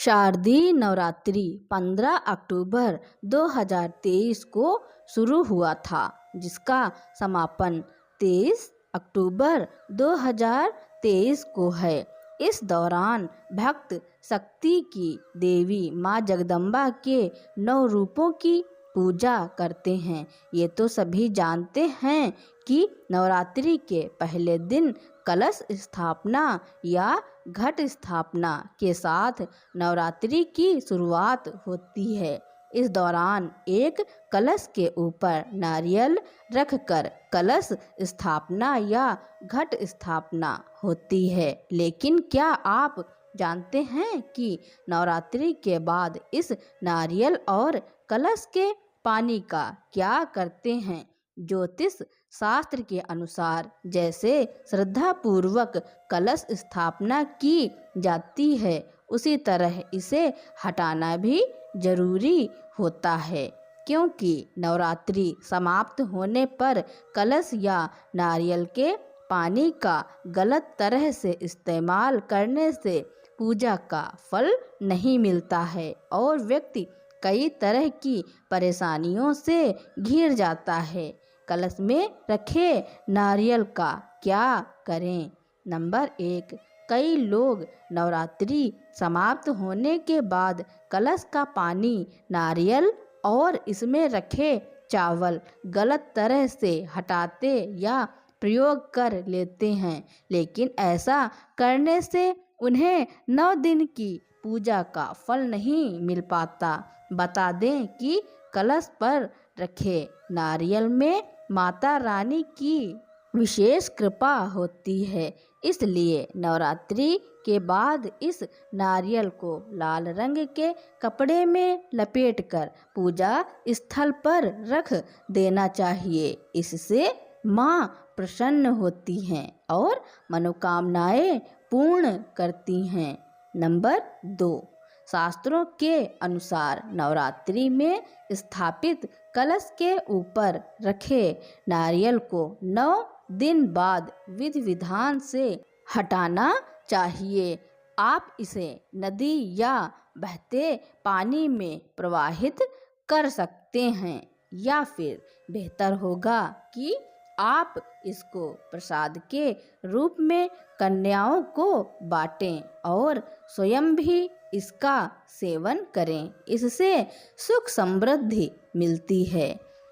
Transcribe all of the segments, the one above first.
शारदीय नवरात्रि 15 अक्टूबर 2023 को शुरू हुआ था, जिसका समापन 23 अक्टूबर 2023 को है। इस दौरान भक्त शक्ति की देवी माँ जगदम्बा के 9 रूपों की पूजा करते हैं। ये तो सभी जानते हैं कि नवरात्रि के पहले दिन कलश स्थापना या घट स्थापना के साथ नवरात्रि की शुरुआत होती है। इस दौरान एक कलश के ऊपर नारियल रखकर कलश स्थापना या घट स्थापना होती है। लेकिन क्या आप जानते हैं कि नवरात्रि के बाद इस नारियल और कलश के पानी का क्या करते हैं? ज्योतिष शास्त्र के अनुसार जैसे श्रद्धा पूर्वक कलश स्थापना की जाती है, उसी तरह इसे हटाना भी जरूरी होता है, क्योंकि नवरात्रि समाप्त होने पर कलश या नारियल के पानी का गलत तरह से इस्तेमाल करने से पूजा का फल नहीं मिलता है और व्यक्ति कई तरह की परेशानियों से घिर जाता है। कलश में रखे नारियल का क्या करें? नंबर 1, कई लोग नवरात्रि समाप्त होने के बाद कलश का पानी, नारियल और इसमें रखे चावल गलत तरह से हटाते या प्रयोग कर लेते हैं, लेकिन ऐसा करने से उन्हें 9 दिन की पूजा का फल नहीं मिल पाता। बता दें कि कलश पर रखे नारियल में माता रानी की विशेष कृपा होती है, इसलिए नवरात्रि के बाद इस नारियल को लाल रंग के कपड़े में लपेटकर पूजा स्थल पर रख देना चाहिए। इससे माँ प्रसन्न होती हैं और मनोकामनाएं पूर्ण करती हैं। नंबर 2, शास्त्रों के अनुसार नवरात्रि में स्थापित कलश के ऊपर रखे नारियल को 9 दिन बाद विधि विधान से हटाना चाहिए। आप इसे नदी या बहते पानी में प्रवाहित कर सकते हैं, या फिर बेहतर होगा कि आप इसको प्रसाद के रूप में कन्याओं को बांटें और स्वयं भी इसका सेवन करें। इससे सुख समृद्धि मिलती है।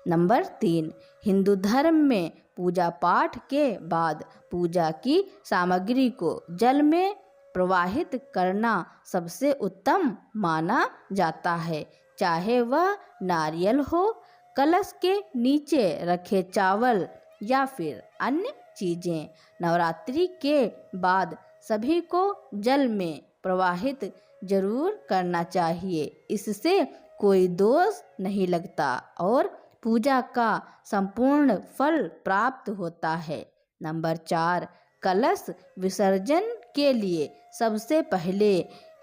नंबर 3, हिंदू धर्म में पूजा पाठ के बाद पूजा की सामग्री को जल में प्रवाहित करना सबसे उत्तम माना जाता है, चाहे वह नारियल हो, कलश के नीचे रखे चावल या फिर अन्य चीजें। नवरात्रि के बाद सभी को जल में प्रवाहित जरूर करना चाहिए। इससे कोई दोष नहीं लगता और पूजा का संपूर्ण फल प्राप्त होता है। नंबर 4, कलश विसर्जन के लिए सबसे पहले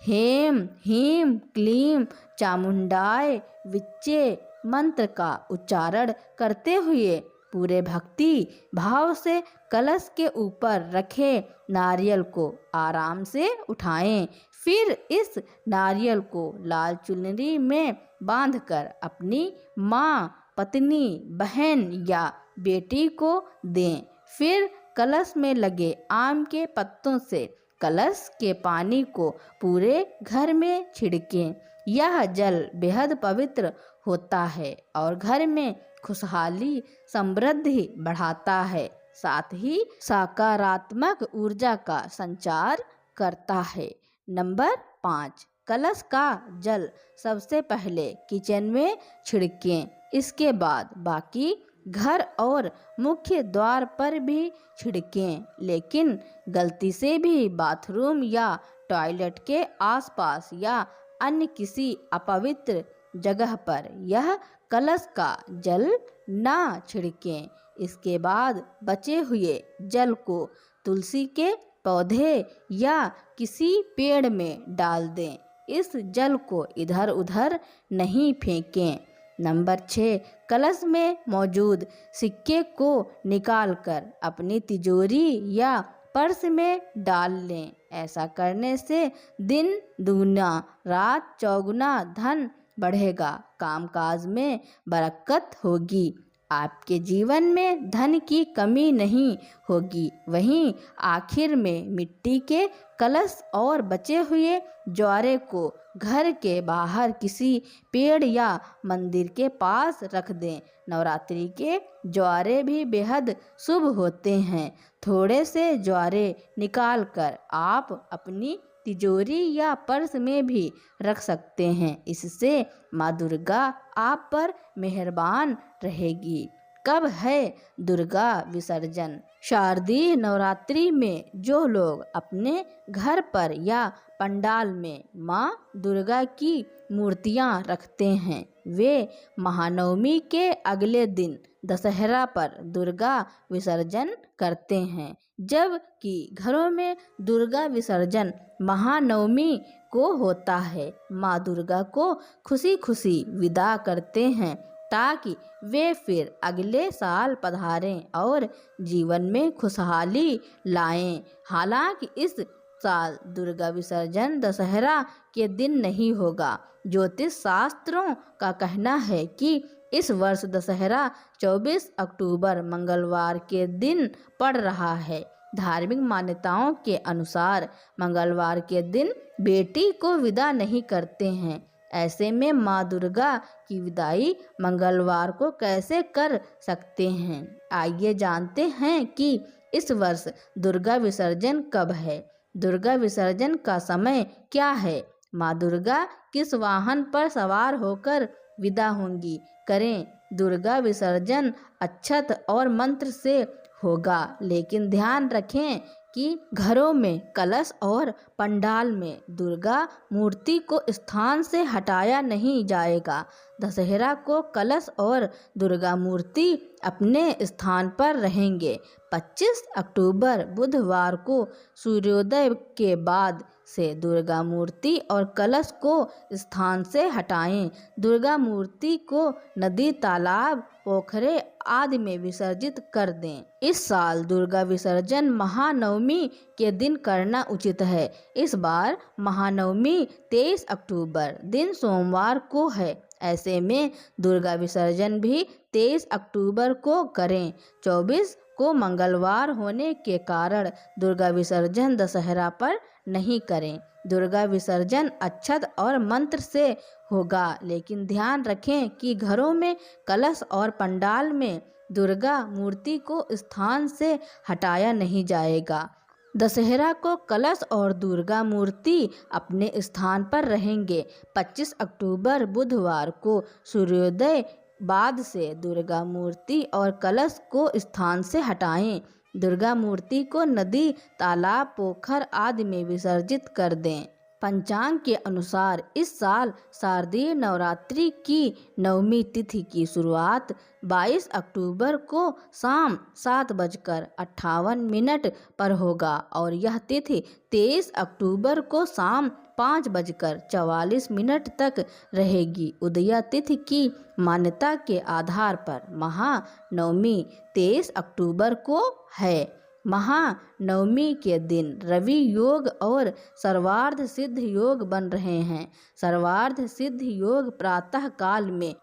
हेम हीम क्लीम चामुंडाय विच्चे मंत्र का उच्चारण करते हुए पूरे भक्ति भाव से कलश के ऊपर रखे नारियल को आराम से उठाएं। फिर इस नारियल को लाल चुनरी में बांधकर अपनी माँ, पत्नी, बहन या बेटी को दें। फिर कलश में लगे आम के पत्तों से कलश के पानी को पूरे घर में छिड़कें। यह जल बेहद पवित्र होता है और घर में खुशहाली समृद्धि बढ़ाता है, साथ ही सकारात्मक ऊर्जा का संचार करता है। नंबर 5, कलश का जल सबसे पहले किचन में छिड़कें, इसके बाद बाकी घर और मुख्य द्वार पर भी छिड़कें, लेकिन गलती से भी बाथरूम या टॉयलेट के आसपास या अन्य किसी अपवित्र जगह पर यह कलश का जल ना छिड़कें। इसके बाद बचे हुए जल को तुलसी के पौधे या किसी पेड़ में डाल दें। इस जल को इधर उधर नहीं फेंकें। नंबर 6, कलश में मौजूद सिक्के को निकालकर अपनी तिजोरी या पर्स में डाल लें। ऐसा करने से दिन दूना रात चौगुना धन बढ़ेगा, कामकाज में बरकत होगी, आपके जीवन में धन की कमी नहीं होगी। वहीं आखिर में मिट्टी के कलश और बचे हुए ज्वारे को घर के बाहर किसी पेड़ या मंदिर के पास रख दें। नवरात्रि के ज्वारे भी बेहद शुभ होते हैं। थोड़े से ज्वारे निकालकर आप अपनी तिजोरी या पर्स में भी रख सकते हैं। इससे माँ दुर्गा आप पर मेहरबान रहेगी। कब है दुर्गा विसर्जन? शारदीय नवरात्रि में जो लोग अपने घर पर या पंडाल में माँ दुर्गा की मूर्तियाँ रखते हैं, वे महानवमी के अगले दिन दशहरा पर दुर्गा विसर्जन करते हैं, जबकि घरों में दुर्गा विसर्जन महानवमी को होता है। माँ दुर्गा को खुशी खुशी विदा करते हैं ताकि वे फिर अगले साल पधारें और जीवन में खुशहाली लाएं। हालांकि इस साल दुर्गा विसर्जन दशहरा के दिन नहीं होगा। ज्योतिष शास्त्रों का कहना है कि इस वर्ष दशहरा 24 अक्टूबर मंगलवार के दिन पड़ रहा है। धार्मिक मान्यताओं के अनुसार मंगलवार के दिन बेटी को विदा नहीं करते हैं। ऐसे में माँ दुर्गा की विदाई मंगलवार को कैसे कर सकते हैं? आइए जानते हैं कि इस वर्ष दुर्गा विसर्जन कब है। दुर्गा विसर्जन का समय क्या है? माँ दुर्गा किस वाहन पर सवार होकर विदा होंगी? करें दुर्गा विसर्जन अक्षत और मंत्र से होगा, लेकिन ध्यान रखें कि घरों में कलश और पंडाल में दुर्गा मूर्ति को स्थान से हटाया नहीं जाएगा। दशहरा को कलश और दुर्गा मूर्ति अपने स्थान पर रहेंगे। 25 अक्टूबर बुधवार को सूर्योदय के बाद से दुर्गा मूर्ति और कलश को स्थान से हटाएं। दुर्गा मूर्ति को नदी, तालाब, पोखरे आदि में विसर्जित कर दें। इस साल दुर्गा विसर्जन महानवमी के दिन करना उचित है। इस बार महानवमी 23 अक्टूबर दिन सोमवार को है। ऐसे में दुर्गा विसर्जन भी 23 अक्टूबर को करें। 24 को मंगलवार होने के कारण दुर्गा विसर्जन दशहरा पर नहीं करें। दुर्गा विसर्जन अक्षत और मंत्र से होगा, लेकिन ध्यान रखें कि घरों में कलश और पंडाल में दुर्गा मूर्ति को स्थान से हटाया नहीं जाएगा। दशहरा को कलश और दुर्गा मूर्ति अपने स्थान पर रहेंगे। 25 अक्टूबर बुधवार को सूर्योदय बाद से दुर्गा मूर्ति और कलश को स्थान से हटाएं। दुर्गा मूर्ति को नदी, तालाब, पोखर आदि में विसर्जित कर दें। पंचांग के अनुसार इस साल शारदीय नवरात्रि की नवमी तिथि की शुरुआत 22 अक्टूबर को शाम 7:58 पर होगा और यह तिथि 23 अक्टूबर को शाम 5:44 तक रहेगी। उदया तिथि की मान्यता के आधार पर महानवमी 23 अक्टूबर को है। महानवमी के दिन रवि योग और सर्वार्ध सिद्ध योग बन रहे हैं। सर्वार्ध सिद्ध योग प्रातः काल में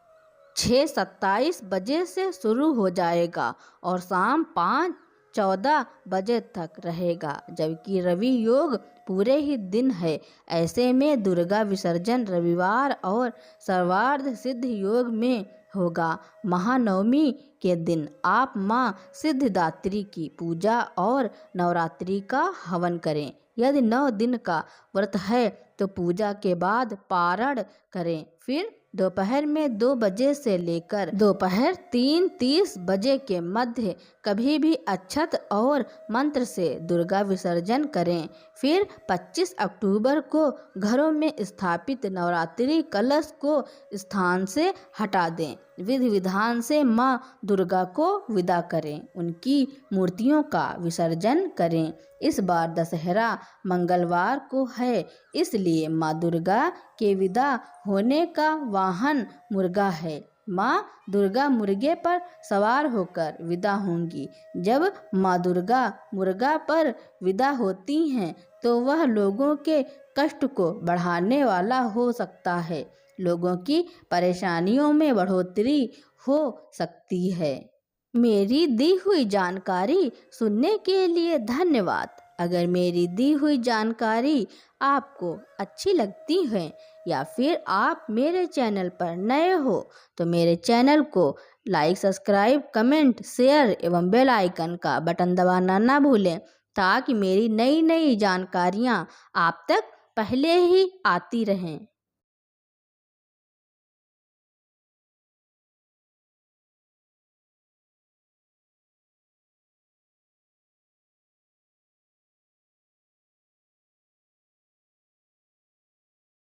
6:27 बजे से शुरू हो जाएगा और शाम 5:14 बजे तक रहेगा, जबकि रवि योग पूरे ही दिन है। ऐसे में दुर्गा विसर्जन रविवार और सर्वार्ध सिद्ध योग में होगा। महानवमी के दिन आप माँ सिद्धिदात्री की पूजा और नवरात्रि का हवन करें। यदि 9 दिन का व्रत है तो पूजा के बाद पारण करें। फिर दोपहर में 2 बजे से लेकर दोपहर 3:30 बजे के मध्य कभी भी अक्षत और मंत्र से दुर्गा विसर्जन करें। फिर 25 अक्टूबर को घरों में स्थापित नवरात्रि कलश को स्थान से हटा दें। विधि विधान से माँ दुर्गा को विदा करें, उनकी मूर्तियों का विसर्जन करें। इस बार दशहरा मंगलवार को है, इसलिए माँ दुर्गा के विदा होने का वाहन मुर्गा है। माँ दुर्गा मुर्गे पर सवार होकर विदा होंगी। जब माँ दुर्गा मुर्गा पर विदा होती हैं तो वह लोगों के कष्ट को बढ़ाने वाला हो सकता है, लोगों की परेशानियों में बढ़ोतरी हो सकती है। मेरी दी हुई जानकारी सुनने के लिए धन्यवाद। अगर मेरी दी हुई जानकारी आपको अच्छी लगती है या फिर आप मेरे चैनल पर नए हो तो मेरे चैनल को लाइक, सब्सक्राइब, कमेंट, शेयर एवं बेल आइकन का बटन दबाना ना भूलें ताकि मेरी नई नई जानकारियाँ आप तक पहले ही आती रहें।